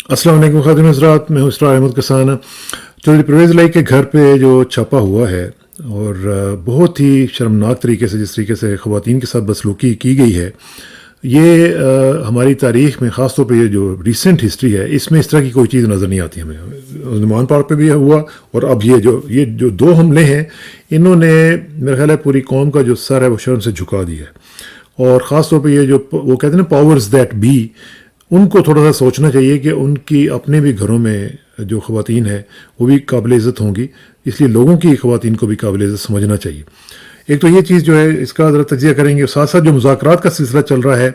अस्सलाम वालेकुम ख़ातिन हज़रात, मैं हूँ इसरार अहमद कसान। चौधरी परवेज़ लाई के घर पे जो छापा हुआ है और बहुत ही शर्मनाक तरीके से जिस तरीके से ख़वातीन के साथ बदसलूकी की गई है, ये हमारी तारीख़ में ख़ास तौर पे ये जो रिसेंट हिस्ट्री है इसमें इस तरह की कोई चीज़ नज़र नहीं आती हमें। उस्मान पार्क पे भी हुआ और अब ये जो दो हमले हैं, इन्होंने मेरा ख्याल है पूरी कौम का जो सर है वो शर्म से झुका दिया है। और ख़ास तौर पे ये जो वो कहते हैं ना पावर्स दैट बी, उनको थोड़ा सा सोचना चाहिए कि उनकी अपने भी घरों में जो ख़वातीन है वो भी काबिल इज़्ज़त होंगी, इसलिए लोगों की ख़वातीन को भी काबिल इज़्ज़त समझना चाहिए। एक तो ये चीज़ जो है इसका ज़रा तजिया करेंगे, साथ साथ जो मुज़ाकरात का सिलसिला चल रहा है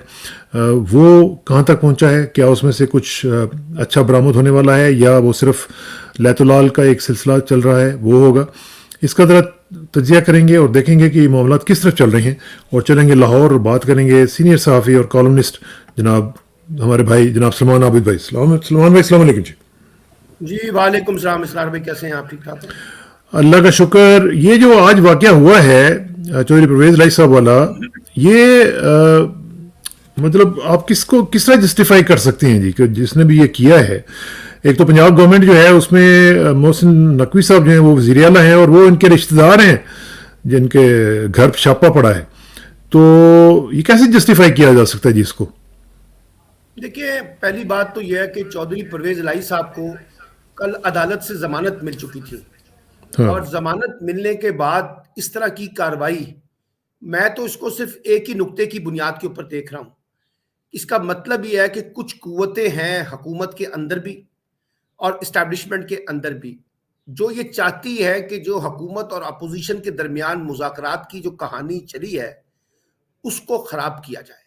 वो कहाँ तक पहुँचा है, क्या उसमें से कुछ अच्छा बरामद होने वाला है या वो सिर्फ लैतुलाल का एक सिलसिला चल रहा है वो होगा, इसका ज़रा तजिया करेंगे और देखेंगे कि मामला किस तरफ चल रहे हैं। और चलेंगे लाहौर और बात करेंगे सीनियर सहाफ़ी और कॉलमनिस्ट जनाब हमारे भाई जनाब सलमान आबिद भाई। सलमान भाई अस्सलाम वालेकुम जी। जी वालेकुम सलाम। इसरार भाई कैसे हैं आप? ठीक ठाक हैं? अल्लाह का शुक्र। ये जो आज वाक़या हुआ है चौधरी परवेज़ लाई साहब वाला, ये मतलब आप किस तरह जस्टिफाई कर सकते हैं जी कि जिसने भी ये किया है? एक तो पंजाब गवर्नमेंट जो है उसमें मोहसिन नकवी साहब जो हैं वो वज़ीर आला हैं और वो इनके रिश्तेदार हैं जिनके घर छापा पड़ा है, तो ये कैसे जस्टिफाई किया जा सकता है जी इसको? देखिए, पहली बात तो यह है कि चौधरी परवेज इलाही साहब को कल अदालत से जमानत मिल चुकी थी। हाँ। और जमानत मिलने के बाद इस तरह की कार्रवाई, मैं तो इसको सिर्फ एक ही नुक्ते की बुनियाद के ऊपर देख रहा हूं। इसका मतलब यह है कि कुछ कुव्वतें हैं हुकूमत के अंदर भी और इस्टेब्लिशमेंट के अंदर भी, जो ये चाहती है कि जो हुकूमत और अपोजिशन के दरमियान मुज़ाकरात की जो कहानी चली है उसको खराब किया जाए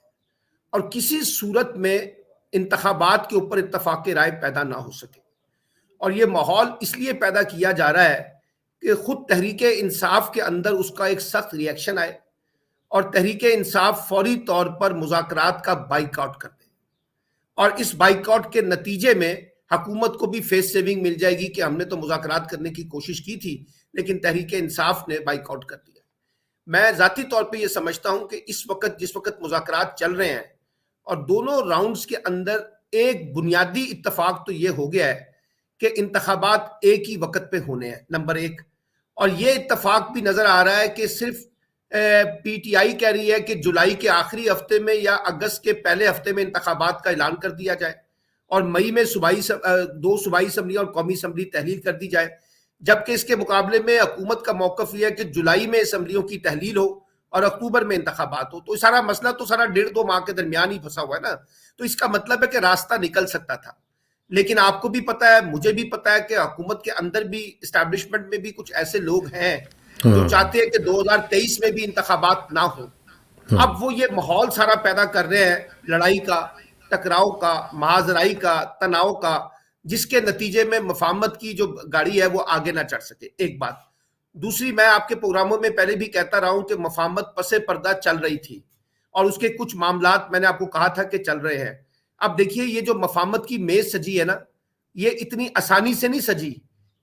और किसी सूरत में इंतखाबात के ऊपर इत्तफाक राय पैदा ना हो सके। और ये माहौल इसलिए पैदा किया जा रहा है कि खुद तहरीक इंसाफ के अंदर उसका एक सख्त रिएक्शन आए और तहरीक इंसाफ फौरी तौर पर मुज़ाकरात का बाइकआउट कर दे। और इस बाइकआउट के नतीजे में हुकूमत को भी फेस सेविंग मिल जाएगी कि हमने तो मुज़ाकरात करने की कोशिश की थी लेकिन तहरीक इंसाफ ने बाइकआउट कर दिया। मैं ज़ाती तौर पे ये समझता हूं कि इस वक्त जिस वक्त मुज़ाकरात चल रहे हैं और दोनों राउंड्स के अंदर एक बुनियादी इत्तफाक तो ये हो गया है कि इंतखाबात एक ही वक्त पे होने हैं, नंबर एक। और ये इत्तफाक भी नजर आ रहा है कि सिर्फ पीटीआई कह रही है कि जुलाई के आखिरी हफ्ते में या अगस्त के पहले हफ्ते में इंतखाबात का ऐलान कर दिया जाए और मई में दो सूबाई असम्बली और कौमी असम्बली तहलील कर दी जाए। जबकि इसके मुकाबले में हुकूमत का मौकफ यह है कि जुलाई में असम्बलियों की तहलील हो और अक्टूबर में इंतखाबात हो। तो सारा मसला तो सारा 1.5-2 माह के दरमियान ही फंसा हुआ है ना। तो इसका मतलब है कि रास्ता निकल सकता था। लेकिन आपको भी पता है, मुझे भी पता है कि हुकूमत के अंदर भी, इस्टेब्लिशमेंट में भी कुछ ऐसे लोग हैं जो हाँ। चाहते हैं कि 2023 में भी इंतखाबात ना हो। हाँ। अब वो ये माहौल सारा पैदा कर रहे हैं लड़ाई का, टकराव का, महाजराई का, तनाव का, जिसके नतीजे में मफाहमत की जो गाड़ी है वो आगे ना चढ़ सके। एक बात। दूसरी, मैं आपके प्रोग्रामों में पहले भी कहता रहा हूं कि मफाहमत पसे पर्दा चल रही थी और उसके कुछ मामलात मैंने आपको कहा था कि चल रहे हैं। अब देखिए, ये जो मफाहमत की मेज सजी है ना, ये इतनी आसानी से नहीं सजी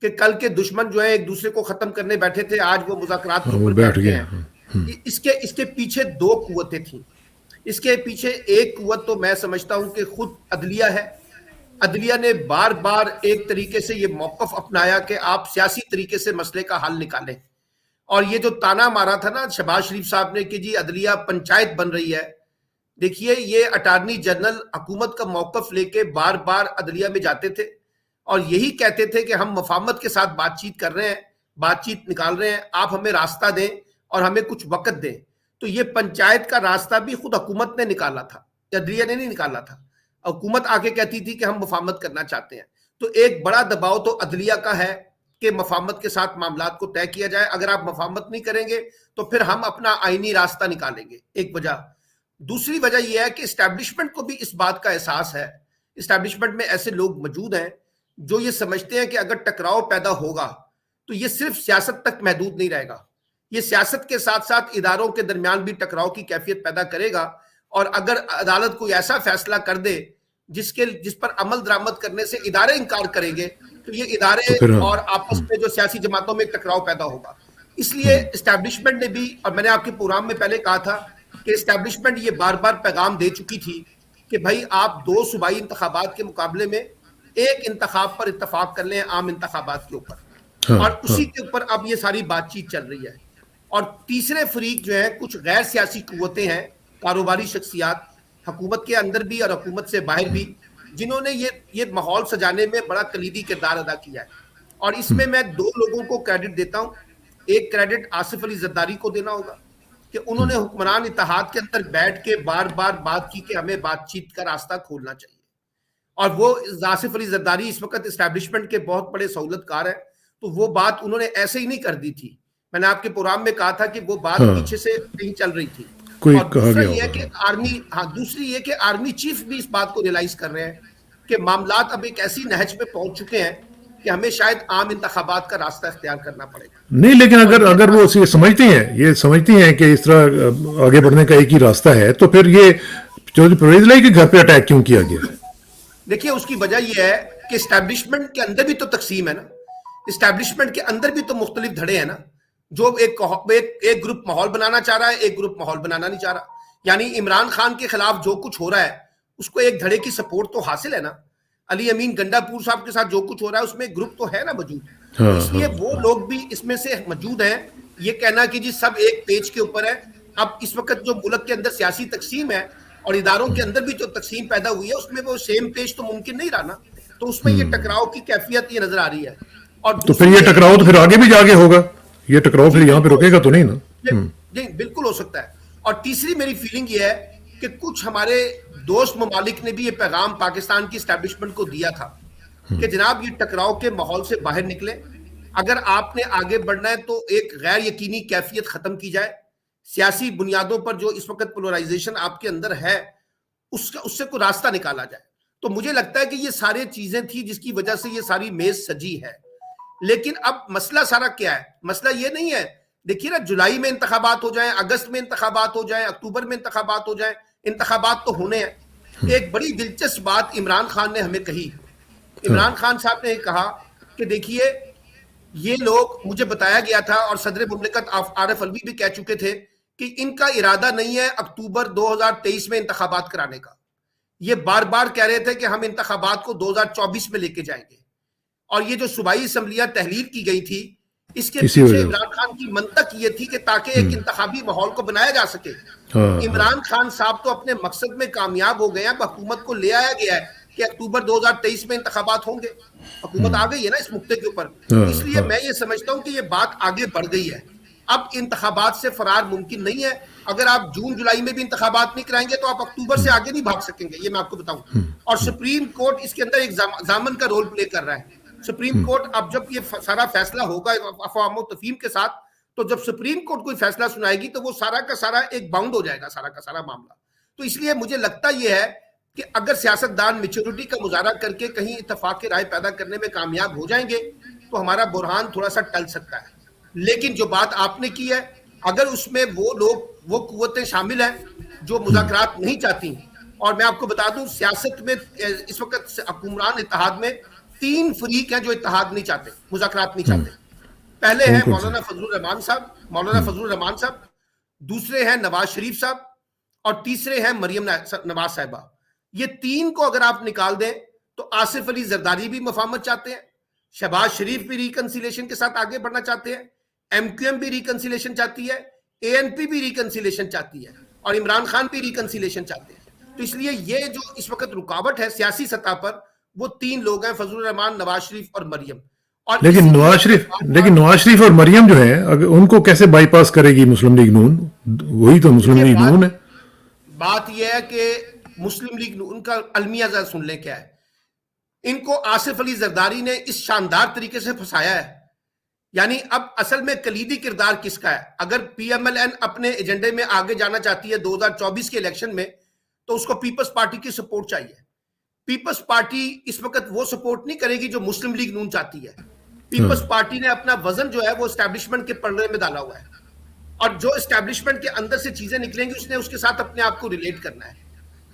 कि कल के दुश्मन जो है एक दूसरे को खत्म करने बैठे थे, आज वो मुज़ाकरात हाँ, के वो ऊपर बैठ बैठ गए गए। हैं। हाँ। इसके इसके पीछे दो कुव्वतें थी। इसके पीछे एक कुव्वत तो मैं समझता हूं कि खुद अदलिया है। अदलिया ने बार बार एक तरीके से ये मौकफ अपनाया कि आप सियासी तरीके से मसले का हल निकालें। और ये जो ताना मारा था ना शहबाज शरीफ साहब ने कि जी अदलिया पंचायत बन रही है, देखिए ये अटार्नी जनरल हुकूमत का मौकफ लेके बार बार अदलिया में जाते थे और यही कहते थे कि हम मफाहमत के साथ बातचीत कर रहे हैं, बातचीत निकाल रहे हैं, आप हमें रास्ता दें और हमें कुछ वक्त दें। तो ये पंचायत का रास्ता भी खुद हुकूमत ने निकाला था, अदलिया ने नहीं निकाला था। हुकूमत आके कहती थी कि हम मफाहमत करना चाहते हैं। तो एक बड़ा दबाव तो अदलिया का है कि मफाहमत के साथ मामलात को तय किया जाए। अगर आप मफाहमत नहीं करेंगे तो फिर हम अपना आईनी रास्ता निकालेंगे, एक वजह। दूसरी वजह यह है कि इस्टेब्लिशमेंट को भी इस बात का एहसास है। इस्टेब्लिशमेंट में ऐसे लोग मौजूद हैं जो ये समझते हैं कि अगर टकराव पैदा होगा तो ये सिर्फ सियासत तक महदूद नहीं रहेगा, ये सियासत के साथ साथ इदारों के दरमियान भी टकराव की कैफियत पैदा करेगा। और अगर अदालत कोई ऐसा फैसला कर दे जिस पर अमल दरामद करने से इदारे इनकार करेंगे तो ये तो इदारे फिर हाँ। और आपस में जो सियासी जमातों में टकराव पैदा होगा। इसलिए इस्टेब्लिशमेंट ने भी, और मैंने आपके प्रोग्राम में पहले कहा था कि इस्टेब्लिशमेंट ये बार बार पैगाम दे चुकी थी कि भाई आप 2 सूबाई इंतखाबात के मुकाबले में एक इंतखाब पर इत्तफाक कर लें, आम इंतखाबात के ऊपर, हाँ, और उसी हाँ, के ऊपर अब ये सारी बातचीत चल रही है। और तीसरे फरीक जो है कुछ गैर सियासी कुव्वतें हैं, कारोबारी शख्सियात, हुकूमत के अंदर भी और हुकूमत से बाहर भी, जिन्होंने ये माहौल सजाने में बड़ा कलीदी किरदार अदा किया है। और इसमें मैं दो लोगों को क्रेडिट देता हूं। एक क्रेडिट आसिफ अली जरदारी को देना होगा कि उन्होंने हुक्मरान इत्तेहाद के अंदर बैठ के बार बार बात की कि हमें बातचीत का रास्ता खोलना चाहिए। और वो आसिफ अली जरदारी इस वक्त इस्टेब्लिशमेंट के बहुत बड़े सहूलतकार हैं, तो वो बात उन्होंने ऐसे ही नहीं कर दी थी। मैंने आपके प्रोग्राम में कहा था कि वो बात हाँ, पीछे से नहीं चल रही थी। कोई और कहा दूसरा गया ये है होगा। कि आर्मी, हाँ, दूसरी ये कि आर्मी चीफ भी इस बात को रियलाइज कर रहे हैं कि मामलात अब एक ऐसी नहज पे पहुंच चुके हैं कि हमें शायद आम इंतखाबात का रास्ता इख्तियार करना पड़ेगा। नहीं, लेकिन और अगर ये अगर वो ये समझती हैं कि इस तरह आगे बढ़ने का एक ही रास्ता है, तो फिर ये चौधरी परवेज लाई के घर पे अटैक क्यों किया गया? देखिए, उसकी वजह यह है कि इस्टेब्लिशमेंट के अंदर भी तो तकसीम है ना, इस्टेब्लिशमेंट के अंदर भी तो मुख्तलिफ धड़े हैं ना, जो एक ग्रुप माहौल बनाना चाह रहा है, एक ग्रुप माहौल बनाना नहीं चाह रहा। यानी इमरान खान के खिलाफ जो कुछ हो रहा है उसको एक धड़े की सपोर्ट तो हासिल है ना। अली अमीन गंडापुर साहब के साथ जो कुछ हो रहा है उसमें एक ग्रुप तो है ना मौजूद। तो हाँ, इसलिए हाँ, वो लोग भी इसमें से मौजूद हैं। ये कहना कि जी सब एक पेज के ऊपर है, अब इस वक्त जो मुल्क के अंदर सियासी तकसीम है और इदारों के अंदर भी जो तकसीम पैदा हुई है उसमें वो सेम पेज तो मुमकिन नहीं रहा ना। तो उसमें ये टकराव की कैफियत ये नजर आ रही है। और तो फिर दूसरी ये ये टकराव तो फिर आगे भी जाके होगा। ये टकराव जी फिर यहाँ पे बिल्कुल हो रुकेगा तो सकता नहीं है। ना? जी बिल्कुल हो सकता है। और तीसरी मेरी फीलिंग ये है कि कुछ हमारे दोस्त ममालिक ने भी ये पैगाम पाकिस्तान की स्टैब्लिशमेंट को दिया था कि जनाब ये टकराव के माहौल से बाहर निकले, अगर आपने आगे बढ़ना है तो एक गैर यकीनी कैफियत खत्म की जाए, सियासी बुनियादों पर जो इस वक्त पोलराइजेशन आपके अंदर है उसका उससे कोई रास्ता निकाला जाए। तो मुझे लगता है कि ये सारी चीजें थी जिसकी वजह से ये सारी मेज सजी है। लेकिन अब मसला सारा क्या है? मसला ये नहीं है, देखिए ना, जुलाई में इंतखाबात हो जाए, अगस्त में इंतखाबात हो जाए, अक्टूबर में इंतखाबात हो जाए, इंतखाबात तो होने हैं। एक बड़ी दिलचस्प बात इमरान खान ने हमें कही। हाँ, इमरान खान साहब ने कहा कि देखिए, ये लोग, मुझे बताया गया था और सदर मुमलिकत आरिफ अलवी भी कह चुके थे कि इनका इरादा नहीं है अक्टूबर 2023 में इंतखाबात कराने का। ये बार बार कह रहे थे कि हम इंतखाबात को 2024 में लेके जाएंगे। और ये जो सूबाई असम्बलियां तहलील की गई थी, इसके इसी पीछे वजह इमरान खान की मंतक ये थी कि ताकि एक इंतखाबी माहौल को बनाया जा सके। हाँ, हाँ, इमरान खान साहब तो अपने मकसद में कामयाब हो गए हैं। हुकूमत को ले आया गया है कि अक्टूबर 2023 में इंतखाबात होंगे। हुकूमत आ गई है ना इस मुद्दे के ऊपर। हाँ, तो इसलिए हाँ, मैं ये समझता हूं कि ये बात आगे बढ़ गई है। अब इंतखाबात से फरार मुमकिन नहीं है। अगर आप जून जुलाई में भी इंतखाबात नहीं कराएंगे तो आप अक्टूबर से आगे नहीं भाग सकेंगे, ये मैं आपको बताऊं। और सुप्रीम कोर्ट इसके अंदर एक जामन का रोल प्ले कर रहा है। सुप्रीम कोर्ट अब जब ये सारा फैसला होगा अफवाम तफहीम के साथ, तो जब सुप्रीम कोर्ट कोई फैसला सुनाएगी तो वो सारा का सारा एक बाउंड हो जाएगा, सारा का सारा मामला। तो इसलिए मुझे लगता यह है कि अगर सियासतदान मेच्योरिटी का मुजाहरा करके कहीं इत्तेफाक की राय पैदा करने में कामयाब हो जाएंगे तो हमारा बुरहान थोड़ा सा टल सकता है। लेकिन जो बात आपने की है, अगर उसमें वो लोग, वो कुव्वतें शामिल हैं जो मुज़ाकरात नहीं चाहती, और मैं आपको बता दूं सियासत में इस वक्त हुक्मरान इत्तेहाद में 3 फरीक हैं जो इत्तेहाद नहीं चाहते, मुज़ाकरात नहीं चाहते। पहले कौन हैं कौन से? मौलाना फजलुर रहमान साहब, दूसरे हैं नवाज शरीफ साहब, और तीसरे हैं मरियम नवाज साहिबा। ये 3 को अगर आप निकाल दें तो आसिफ अली जरदारी भी मफाहमत चाहते हैं, शहबाज शरीफ भी रिकंसिलेशन के साथ आगे बढ़ना चाहते हैं, एमक्यूएम भी रिकंसिलेशन चाहती है, एएनपी भी रिकंसिलेशन चाहती है, और इमरान खान भी रिकंसिलेशन चाहते हैं। तो इसलिए ये जो इस वक्त रुकावट है सियासी सतह पर, वो 3 लोग हैं, फजलुर रहमान, नवाज शरीफ और मरियम। और इसीलिए लेकिन नवाज शरीफ और मरियम जो है, अगर उनको कैसे बाईपास करेगी मुस्लिम लीग नून? वही तो मुस्लिम लीग नून है। बात यह है कि मुस्लिम लीग नून का अलमिया जरा सुन लें क्या है। इनको आसिफ अली जरदारी ने इस शानदार तरीके से फंसाया है। यानी अब असल में कलीदी किरदार किसका है? अगर पीएमएलएन अपने एजेंडे में आगे जाना चाहती है 2024 के इलेक्शन में, तो उसको पीपल्स पार्टी की सपोर्ट चाहिए। पीपल्स पार्टी इस वक्त वो सपोर्ट नहीं करेगी जो मुस्लिम लीग नून चाहती है। पीपल्स पार्टी ने अपना वजन जो है वो एस्टैब्लिशमेंट के पलड़े में डाला हुआ है, और जो एस्टैब्लिशमेंट के अंदर से चीजें निकलेंगी उसने उसके साथ अपने आप को रिलेट करना है।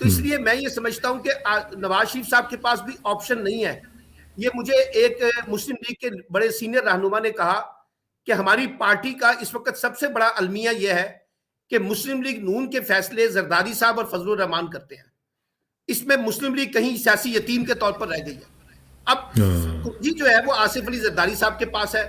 तो इसलिए मैं ये समझता हूं कि नवाज शरीफ साहब के पास भी ऑप्शन नहीं है। ये मुझे एक मुस्लिम लीग के बड़े सीनियर रहनुमा ने कहा कि हमारी पार्टी का इस वक्त सबसे बड़ा अलमिया यह है कि मुस्लिम लीग नून के फैसले जरदारी साहब और फजलुर रहमान करते हैं। इसमें मुस्लिम लीग कहीं सियासी यतीम के तौर पर रह गई है। अब कुंजी जो है वो आसिफ अली जरदारी साहब के पास है।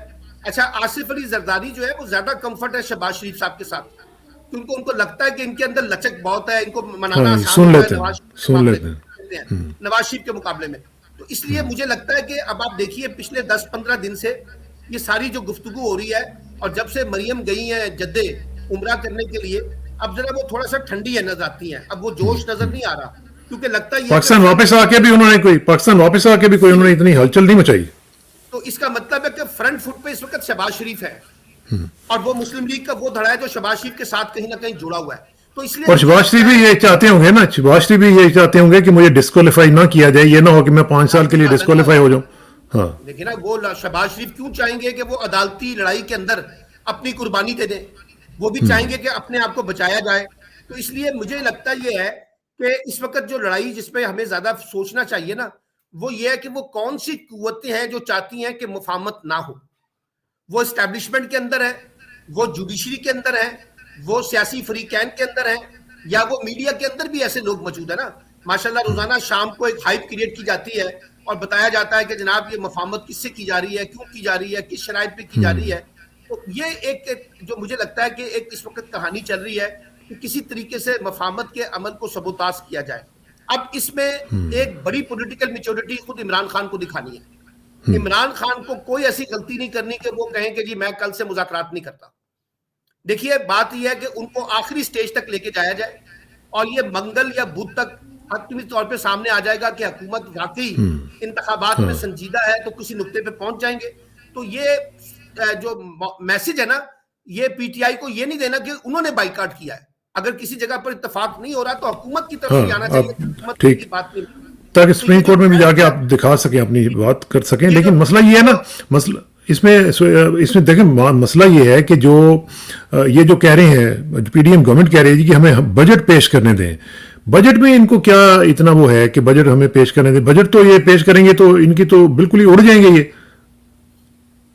अच्छा, आसिफ अली जरदारी जो है वो ज्यादा कंफर्ट है शहबाज शरीफ साहब के साथ, क्योंकि उनको लगता है कि इनके अंदर लचक बहुत है, इनको मनाना हाँ, आसान सुन होगा है लेते नवाज हैं, शरीफ के सुन मामले लेते हैं। में हैं, नवाज शरीफ के मुकाबले में। तो इसलिए मुझे लगता है कि अब आप देखिए पिछले 10-15 दिन से ये सारी जो गुफ्तगू हो रही है, और जब से मरियम गई है जद्दे उमरा करने के लिए, अब जरा वो थोड़ा सा ठंडी है नजर आती है, अब वो जोश नजर नहीं आ रहा, क्योंकि लगता ही है कि पाकिस्तान वापस आके भी उन्होंने कोई पाकिस्तान वापस आके भी कोई उन्होंने इतनी हलचल नहीं मचाई। तो इसका मतलब है कि फ्रंट फुट पे इस वक्त शहबाज शरीफ है, और वो मुस्लिम लीग का वो धड़ा है जो शहबाज शरीफ के साथ कहीं ना कहीं जुड़ा हुआ है। तो इसलिए और मुझे शहबाज लगता शरीफ भी है ये चाहते होंगे ना, शहबाज शरीफ भी ये चाहते होंगे कि मुझे डिस्क्वालीफाई ना किया जाए, ये ना हो कि मैं 5 साल के लिए डिस्क्वालीफाई हो जाऊं। हाँ, देखिए ना, वो शहबाज शरीफ क्यों चाहेंगे कि वो अदालती लड़ाई के अंदर अपनी कुर्बानी दे दें, वो भी चाहेंगे कि अपने आप को बचाया जाए। तो इसलिए मुझे लगता ये है कि इस वक्त जो लड़ाई जिसपे हमें ज्यादा सोचना चाहिए ना, वो ये है कि वो कौन सी कुव्वतें हैं जो चाहती हैं कि मुफाहमत ना हो। वो एस्टैब्लिशमेंट के अंदर है, वो जुडिशरी के अंदर है, वो सियासी फरीकैन के अंदर है, या वो मीडिया के अंदर भी ऐसे लोग मौजूद है ना। माशाल्लाह रोजाना शाम को एक हाइप क्रिएट की जाती है और बताया जाता है कि जनाब ये मफाहमत किससे की जा रही है, क्यों की जा रही है, किस शराइत पे की जा रही है। तो ये एक जो मुझे लगता है कि एक इस वक्त कहानी चल रही है कि किसी तरीके से मफाहमत के अमल को सबोताज किया जाए। अब इसमें एक बड़ी पॉलिटिकल मेच्योरिटी खुद इमरान खान को दिखानी है। इमरान खान को कोई ऐसी गलती नहीं करनी कि वो कहें कि जी मैं कल से मुज़ाकरात नहीं करता। देखिए बात यह है कि उनको आखिरी स्टेज तक लेके जाया जाए, और ये मंगल या बुध तक हतमी तौर पे सामने आ जाएगा कि हुकूमत वाकई इंतखाबात में हाँ, संजीदा है, तो किसी नुक्ते पे पहुंच जाएंगे। तो ये जो मैसेज है ना, ये पीटीआई को ये नहीं देना कि उन्होंने बाइकाट किया है। अगर किसी जगह पर इत्तेफाक नहीं हो रहा तो हुकूमत की तरफ से हाँ, आना चाहिए, आप हुकूमत की ठीक, बात नहीं। ताकि तो ये सुप्रीम जो कोर्ट में भी जाके आप दिखा सकें, अपनी बात कर सकें। लेकिन मसला ये है ना, मसला इसमें इसमें देखें, मसला ये है कि जो ये जो कह रहे हैं, पीडीएम गवर्नमेंट कह रही है कि हमें बजट पेश करने दें। बजट में इनको क्या इतना वो है कि बजट हमें पेश करने दें? बजट तो ये पेश करेंगे तो इनकी तो बिल्कुल ही उड़ जाएंगे ये।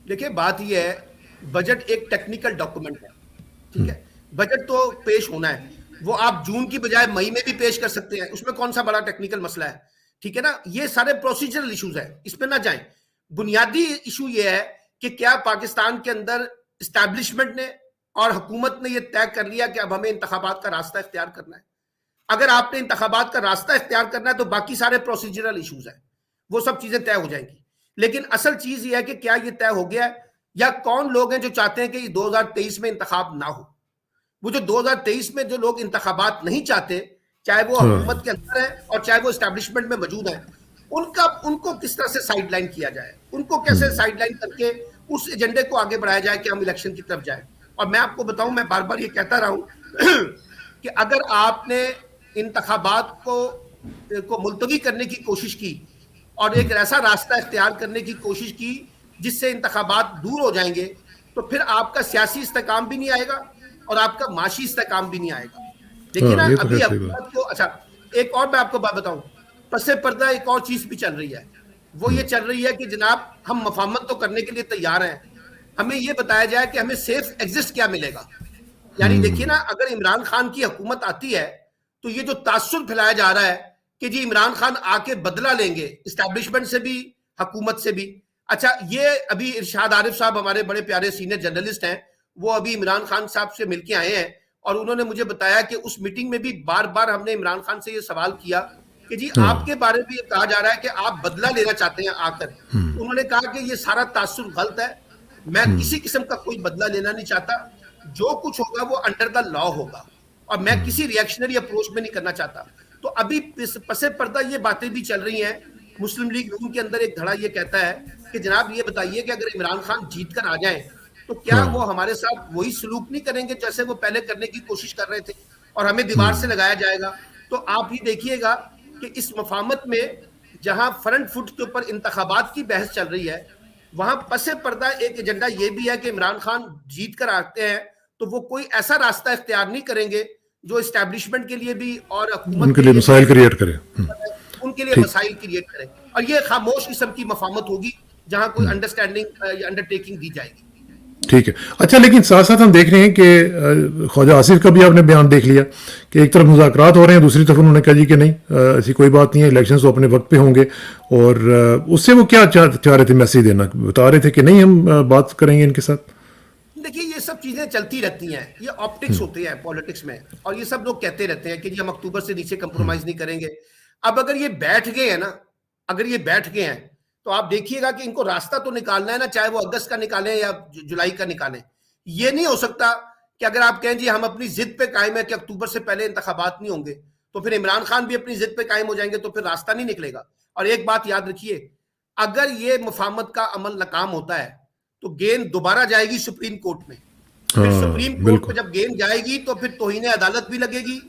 देखिए बात यह है, बजट एक टेक्निकल डॉक्यूमेंट है, ठीक है। बजट तो पेश होना है, वो आप जून की बजाय मई में भी पेश कर सकते हैं, उसमें कौन सा बड़ा टेक्निकल मसला है, ठीक है ना। ये सारे प्रोसीजरल इश्यूज है, इसमें ना जाएं। बुनियादी इशू ये है कि क्या पाकिस्तान के अंदर इस्टेब्लिशमेंट ने और हुकूमत ने यह तय कर लिया कि अब हमें इंतखाबात का रास्ता इख्तियार करना है। अगर आपने इंतखाबात का रास्ता इख्तियार करना है तो बाकी सारे प्रोसीजरल इश्यूज हैं, वो सब चीजें तय हो जाएंगी। लेकिन असल चीज ये है कि क्या ये तय हो गया है, या कौन लोग हैं जो चाहते हैं कि 2023 में इंतखाब ना हो। वो जो 2023 में जो लोग इंतखाबात नहीं चाहते, चाहे वो हुकूमत हाँ, के अंदर है और चाहे वो एस्टैब्लिशमेंट में मौजूद है, उनको किस तरह से साइडलाइन किया जाए, उनको कैसे साइडलाइन करके उस एजेंडे को आगे बढ़ाया जाए कि हम इलेक्शन की तरफ जाए। और मैं आपको बताऊं, मैं बार बार ये कहता रहा हूं कि अगर आपने इंतखाबात को मुलतवी करने की कोशिश की और एक ऐसा रास्ता इख्तियार करने की कोशिश की जिससे इंतखाबात दूर हो जाएंगे, तो फिर आपका सियासी इस्तेकाम भी नहीं आएगा और आपका माशी इस्तेकाम भी नहीं आएगा। देखिए हाँ, ना, ये तो अभी खैर सही बात। हुकूमत को, अच्छा एक और मैं आपको बात बताऊं, पसे पर्दा एक और चीज भी चल रही है। वो ये चल रही है कि जनाब हम मफाहमत तो करने के लिए तैयार हैं, हमें ये बताया जाए कि हमें सेफ एग्जिस्ट क्या मिलेगा। यानी देखिए ना, अगर इमरान खान की हुकूमत आती है तो ये जो तासुर फैलाया जा रहा है कि जी इमरान खान आके बदला लेंगे इस्टेब्लिशमेंट से भी, हुकूमत से भी। अच्छा, ये अभी इरशाद आरिफ साहब हमारे बड़े प्यारे सीनियर जर्नलिस्ट हैं, वो अभी इमरान खान साहब से मिलके आए हैं और उन्होंने मुझे बताया कि उस मीटिंग में भी बार बार हमने इमरान खान से ये सवाल किया कि जी हाँ, आपके बारे में ये कहा जा रहा है कि आप बदला लेना चाहते हैं आकर। तो उन्होंने कहा कि ये सारा तासुर गलत है, मैं किसी किस्म का कोई बदला लेना नहीं चाहता, जो कुछ होगा वो अंडर द लॉ होगा, और मैं किसी रिएक्शनरी अप्रोच में नहीं करना चाहता। तो अभी पसे पर्दा ये बातें भी चल रही हैं। मुस्लिम लीग नून के अंदर एक धड़ा ये कहता है कि जनाब ये बताइए कि अगर इमरान खान जीत कर आ जाए तो क्या वो हाँ, हमारे साथ वही सलूक नहीं करेंगे जैसे वो पहले करने की कोशिश कर रहे थे, और हमें दीवार से लगाया जाएगा। तो आप ही देखिएगा कि इस मफाहमत में जहां फ्रंट फुट के ऊपर इंतखाबात की बहस चल रही है, वहां पसे पर्दा एक एजेंडा ये भी है कि इमरान खान जीत कर आते हैं तो वो कोई ऐसा रास्ता इख्तियार नहीं करेंगे जो इस्टेब्लिशमेंट के लिए भी और हुकूमत उनके के लिए लिए भी मिसाइल क्रिएट करे। उनके लिए ठीक। मसाइल क्रिएट करें, और ये खामोश किस्म की मफाहमत होगी जहां कोई अंडरस्टैंडिंग या अंडरटेकिंग दी जाएगी। ठीक है। अच्छा, लेकिन साथ साथ हम देख रहे हैं कि ख्वाजा आसिफ का भी आपने बयान देख लिया कि एक तरफ मुज़ाकरात हो रहे हैं, दूसरी तरफ उन्होंने कहा जी कि नहीं, ऐसी कोई बात नहीं है, इलेक्शन तो अपने वक्त पे होंगे। और उससे वो क्या चाह रहे थे मैसेज देना, बता रहे थे कि नहीं हम बात करेंगे इनके साथ। देखिए ये सब चीजें चलती रहती हैं, ये ऑप्टिक्स होते हैं पॉलिटिक्स में, और ये सब लोग कहते रहते हैं कि जी हम अक्टूबर से नीचे कंप्रोमाइज नहीं करेंगे। अब अगर ये बैठ गए हैं ना, अगर ये बैठ गए हैं, तो आप देखिएगा कि इनको रास्ता तो निकालना है ना, चाहे वो अगस्त का निकालें या जुलाई का निकालें। ये नहीं हो सकता कि अगर आप कहें जी हम अपनी जिद पे कायम है कि अक्टूबर से पहले इंतखाबात नहीं होंगे, तो फिर इमरान खान भी अपनी जिद पे कायम हो जाएंगे, तो फिर रास्ता नहीं निकलेगा। और एक बात याद रखिए, अगर ये मुफाहमत का अमल नाकाम होता है तो गेंद दोबारा जाएगी सुप्रीम कोर्ट में। फिर हाँ, सुप्रीम कोर्ट में बिल्कुल। जब गेंद जाएगी तो फिर तौहीन अदालत भी लगेगी,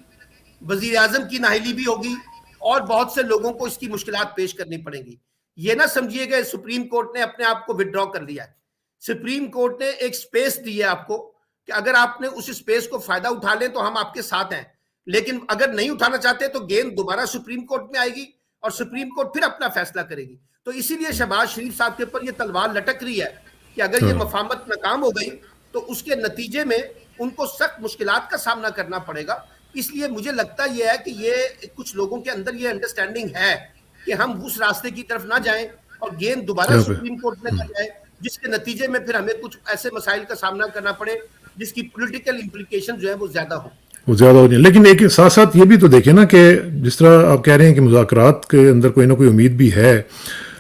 वजीर आजम की नाहली भी होगी, और बहुत से लोगों को इसकी मुश्किलात पेश करनी पड़ेंगी। ये ना समझिएगा सुप्रीम कोर्ट ने अपने आप को विड्रॉ कर लिया है। सुप्रीम कोर्ट ने एक स्पेस दी है आपको कि अगर आपने उस स्पेस को फायदा उठा लें तो हम आपके साथ हैं, लेकिन अगर नहीं उठाना चाहते तो गेंद दोबारा सुप्रीम कोर्ट में आएगी और सुप्रीम कोर्ट फिर अपना फैसला करेगी। तो इसीलिए शहबाज शरीफ साहब के ऊपर ये तलवार लटक रही है कि अगर ये हाँ, मफाहमत नाकाम हो गई तो उसके नतीजे में उनको सख्त मुश्किलात का सामना करना पड़ेगा। इसलिए मुझे लगता यह है कि ये कुछ लोगों के अंदर ये अंडरस्टैंडिंग है कि हम उस रास्ते की तरफ ना जाएं और गेंद दोबारा यहाँ पे सुप्रीम कोर्ट में ना जाए, जिसके नतीजे में फिर हमें कुछ ऐसे मसाइल का सामना करना पड़े जिसकी पॉलिटिकल इंप्लीकेशन जो है वो ज्यादा हो। वो ज़्यादा हो जाए। लेकिन एक साथ साथ ये भी तो देखें ना कि जिस तरह आप कह रहे हैं कि मुज़ाकरात के अंदर कोई ना कोई उम्मीद भी है,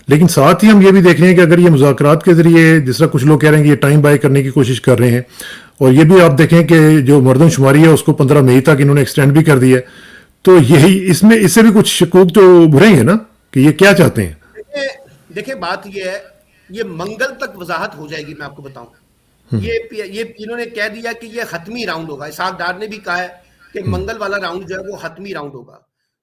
लेकिन साथ ही हम ये भी देख रहे हैं कि अगर ये मुज़ाकरात के ज़रिए, जिस तरह कुछ लोग कह रहे हैं कि ये टाइम बाय करने की कोशिश कर रहे हैं, और ये भी आप देखें कि जो मरदमशुमारी है उसको 15 मई तक इन्होंने एक्सटेंड भी कर दिया है, तो यही इसमें इससे भी कुछ शकूक तो उभरेंगे ना कि ये क्या चाहते हैं। देखिए देखिए बात ये है, ये मंगल तक वजाहत हो जाएगी। मैं आपको बताऊं, ये इन्होंने कह दिया कि ये खत्मी राउंड होगा। इसहाक डार ने भी कहा है कि मंगल वाला राउंड जो है वो खत्मी राउंड होगा।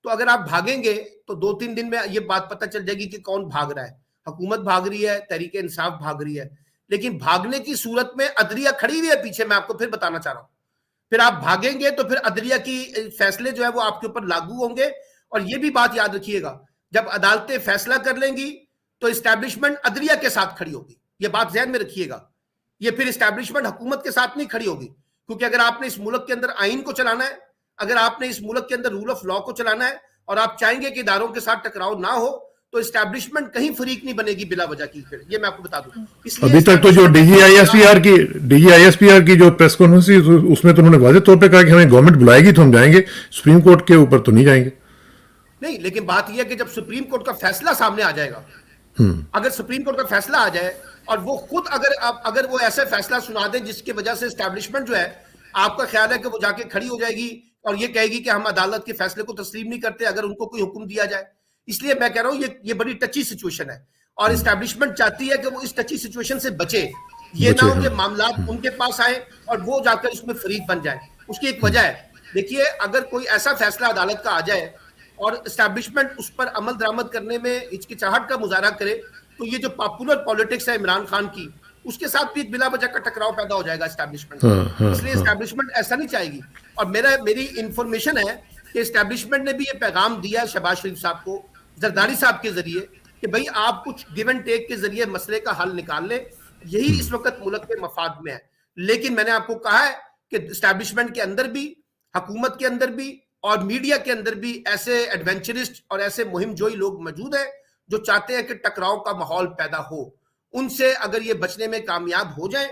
तो अगर आप भागेंगे तो 2-3 दिन में ये बात पता चल जाएगी कि कौन भाग रहा है। हुकूमत भाग रही है, तहरीक इंसाफ भाग रही है, लेकिन भागने की सूरत में अदलिया खड़ी हुई है पीछे। मैं आपको फिर बताना चाह रहा हूं, फिर आप भागेंगे तो फिर अदलिया की फैसले जो है वो आपके ऊपर लागू होंगे। और ये भी बात याद रखिएगा, जब अदालतें फैसला कर लेंगी तो इस्टेब्लिशमेंट अदलिया के साथ खड़ी होगी। ये बात ध्यान में रखिएगा। ये फिर इस्टेब्लिशमेंट हुकूमत के साथ नहीं खड़ी होगी, क्योंकि अगर आपने इस मुल्क के अंदर आइन को चलाना है, अगर आपने इस मुल्क के अंदर रूल ऑफ लॉ को चलाना है, और आप चाहेंगे कि इदारों के साथ टकराव ना हो, तो इस्टेब्लिशमेंट कहीं फरीक नहीं बनेगी बिला वजह की। फिर ये मैं आपको बता दूं, इसलिए अभी तक तो जो डीजीआईएसपीआर की जो प्रेस कॉन्फ्रेंस थी, उसमें तो उन्होंने वाज़ेह तौर पे कहा कि हमें गवर्नमेंट बुलाएगी तो हम जाएंगे, सुप्रीम कोर्ट के ऊपर तो नहीं जाएंगे। नहीं, लेकिन बात यह है कि जब सुप्रीम कोर्ट का फैसला सामने आ जाएगा, अगर सुप्रीम कोर्ट का फैसला आ जाए और वो खुद अगर वो ऐसा फैसला सुना दे जिसकी वजह से एस्टैब्लिशमेंट जो है, आपका ख्याल है कि वो जाके खड़ी हो जाएगी और ये कहेगी कि हम अदालत के फैसले को तस्लीम नहीं करते अगर उनको कोई हुक्म दिया जाए। इसलिए मैं कह रहा हूं ये बड़ी टची सिचुएशन है, और एस्टैब्लिशमेंट चाहती है कि वो इस टची सिचुएशन से बचे। ये ना बचे, हो कि हाँ। मामला उनके पास आए और वो जाकर इसमें फरीक बन जाए। उसकी एक वजह है, देखिए अगर कोई ऐसा फैसला अदालत का आ जाए और एस्टैब्लिशमेंट उस पर अमल दरामद करने में हिचकिचाहट का मुजाहरा करे, तो ये जो पॉपुलर पॉलिटिक्स है इमरान खान की, उसके साथ भी एक बिला वजह का टकराव पैदा हो जाएगा एस्टैब्लिशमेंट का। हाँ, हाँ, इसलिए हाँ। एस्टैब्लिशमेंट ऐसा नहीं चाहेगी। और मेरी इंफॉर्मेशन है कि एस्टैब्लिशमेंट ने भी ये पैगाम दिया है शहबाज शरीफ साहब को, जरदारी साहब के जरिए, कि भाई आप कुछ गिव एंड टेक के जरिए मसले का हल निकाल लें, यही इस वक्त मुल्क के मफाद में है। लेकिन मैंने आपको कहा है कि एस्टैब्लिशमेंट के अंदर भी, हुकूमत के अंदर भी और मीडिया के अंदर भी ऐसे एडवेंचरिस्ट और ऐसे मुहिम जोई लोग मौजूद हैं जो चाहते हैं कि टकराव का माहौल पैदा हो। उनसे अगर ये बचने में कामयाब हो जाए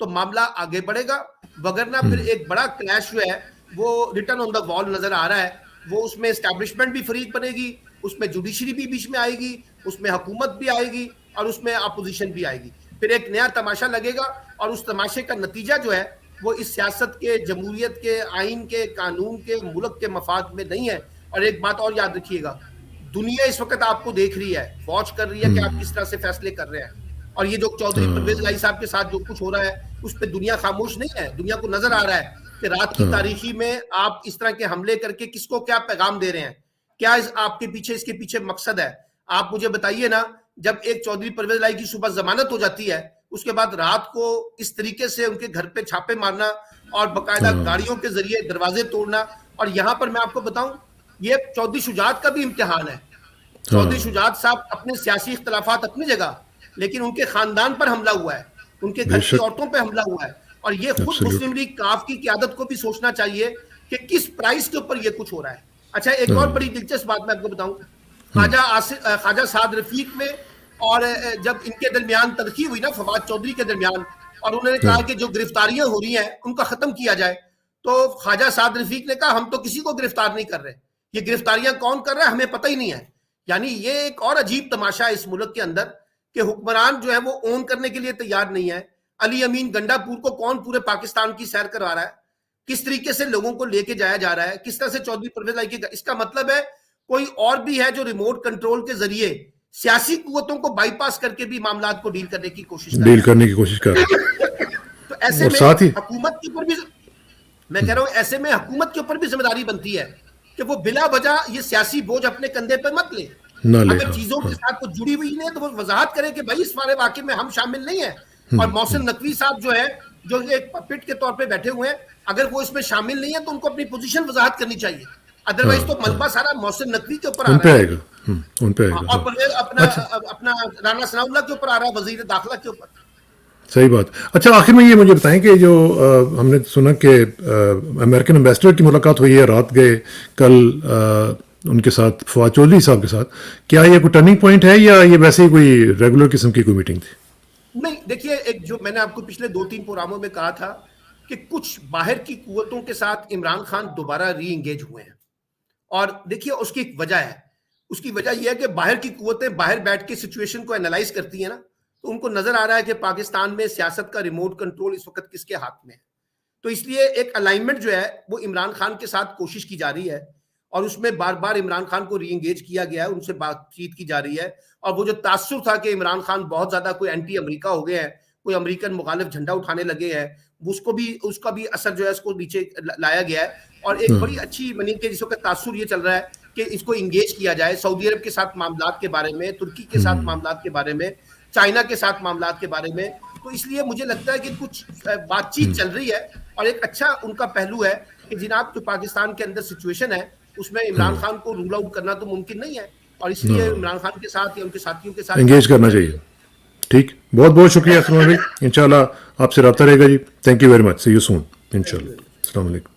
तो मामला आगे बढ़ेगा, वगरना फिर एक बड़ा क्लैश जो है वो रिटर्न ऑन द वॉल नजर आ रहा है। वो उसमें एस्टैब्लिशमेंट भी फरीक बनेगी, उसमें जुडिशरी भी बीच में आएगी, उसमें हुकूमत भी आएगी और उसमें अपोजिशन भी आएगी। फिर एक नया तमाशा लगेगा, और उस तमाशे का नतीजा जो है वो इस सियासत के, जमहूरियत के, आइन के, कानून के, मुल्क के मफाद में नहीं है। और एक बात और याद रखिएगा, दुनिया इस वक्त आपको देख रही है, वॉच कर रही है कि आप किस तरह से फैसले कर रहे हैं। और ये जो चौधरी परवेज लाई साहब के साथ जो कुछ हो रहा है, उस पर दुनिया खामोश नहीं है। दुनिया को नजर आ रहा है कि रात की तारीखी में आप इस तरह के हमले करके किसको क्या पैगाम दे रहे हैं, क्या आपके पीछे, इसके पीछे मकसद है। आप मुझे बताइए ना, जब एक चौधरी परवेज लाई की सुबह जमानत हो जाती है, उसके बाद रात को इस तरीके से उनके घर पे छापे मारना और बाकायदा गाड़ियों के जरिए दरवाजे तोड़ना। और यहां पर मैं आपको बताऊं, ये चौधरी शुजात का भी इम्तिहान है। चौधरी शुजात साहब अपने सियासी इख्तलाफात अपनी जगह, लेकिन उनके खानदान पर हमला हुआ है। उनके घर की बेशक। औरतों पे हमला हुआ है। और ये खुद एब्सोल्यूट। मुस्लिम लीग काफ की क़यादत को भी सोचना चाहिए कि किस प्राइस के ऊपर ये कुछ हो रहा है। अच्छा, एक और बड़ी दिलचस्प बात मैं आपको बताऊं, ख्वाजा साद रफीक में और जब इनके दरमियान तलखी हुई ना फवाद चौधरी के दरमियान, और उन्होंने कहा कि जो गिरफ्तारियां हो रही हैं उनका खत्म किया जाए, तो ख्वाजा साद रफीक ने कहा हम तो किसी को गिरफ्तार नहीं कर रहे, ये गिरफ्तारियां कौन कर रहा है हमें पता ही नहीं है। यानी ये एक और अजीब तमाशा है इस मुल्क के अंदर कि हुक्मरान जो है वो ओन करने के लिए तैयार नहीं है। अली अमीन गंडापुर को कौन पूरे पाकिस्तान की सैर करवा रहा है, किस तरीके से लोगों को लेके जाया जा रहा है, किस तरह से चौधरी परवेज लाई की, इसका मतलब है कोई और भी है जो रिमोट कंट्रोल के जरिए सियासी कुव्वतों को बाईपास करके भी मामलात को डील करने की कोशिश कर रहा है। तो ऐसे और में साथ ही हुकूमत के ऊपर भी, मैं कह रहा हूं ऐसे में हुकूमत के ऊपर भी जिम्मेदारी बनती है कि वो बिला वजह ये सियासी बोझ अपने कंधे पर मत ले। ना ले। अगर हाँ, चीजों के हाँ। साथ कुछ जुड़ी हुई नहीं है तो वो वजाहत करे कि भाई इस वाले वाकये में हम शामिल नहीं है। और मोहसिन नकवी साहब जो है, जो एक पपिट के तौर पे बैठे हुए हैं, अगर वो इसमें शामिल नहीं है तो उनको अपनी पोजीशन वजाहत करनी चाहिए। अदरवाइज तो मलबा सारा मोहसिन नकवी के ऊपर आ उन पे रहा है। आएगा। उन पे आएगा। और परवेज अपना अच्छा, अपना राना सनाउल्लाह के ऊपर आ रहा है, वजीर दाखिला के ऊपर। सही बात। अच्छा, आखिर में ये मुझे बताएं कि जो हमने सुना कि अमेरिकन एम्बेसडर की मुलाकात हुई है, रात गए कल उनके साथ फवाद चौधरी साहब के साथ, क्या ये कोई टर्निंग पॉइंट है या ये वैसे ही कोई रेगुलर किस्म की कोई मीटिंग थी? नहीं, देखिए, एक जो मैंने आपको पिछले 2-3 प्रोग्रामों में कहा था कि कुछ बाहर की कुव्वतों के साथ इमरान खान दोबारा री एंगेज हुए हैं। और देखिए उसकी एक वजह है, उसकी वजह यह है कि बाहर की कुव्वतें बाहर बैठ के सिचुएशन को एनालाइज करती है ना, तो उनको नजर आ रहा है कि पाकिस्तान में सियासत का रिमोट कंट्रोल इस वक्त किसके हाथ में है। तो इसलिए एक अलाइनमेंट जो है वो इमरान खान के साथ कोशिश की जा रही है, और उसमें बार बार इमरान खान को री एंगेज किया गया है, उनसे बातचीत की जा रही है। और वो जो तासुर था कि इमरान खान बहुत ज्यादा कोई एंटी अमेरिका हो गए हैं, कोई अमेरिकन मुखालिफ झंडा उठाने लगे हैं, उसका भी असर जो है उसको नीचे लाया गया है। और एक बड़ी अच्छी मनी के जिसका तासुर ये चल रहा है कि इसको इंगेज किया जाए सऊदी अरब के साथ मामलात के बारे में, तुर्की के साथ मामलात के बारे में, चाइना के साथ मामलात के बारे में। तो इसलिए मुझे लगता है कि कुछ बातचीत चल रही है, और एक अच्छा उनका पहलू है कि जनाब जो पाकिस्तान के अंदर सिचुएशन है उसमें इमरान खान को रूल आउट करना तो मुमकिन नहीं है, और इसलिए इमरान खान के साथ या उनके साथियों के साथ एंगेज करना चाहिए। ठीक, बहुत बहुत शुक्रिया सलमान भाई, इंशाल्लाह आपसे रब्ता रहेगा जी। Thank you very much, see you soon इंशाल्लाह। अस्सलाम वालेकुम।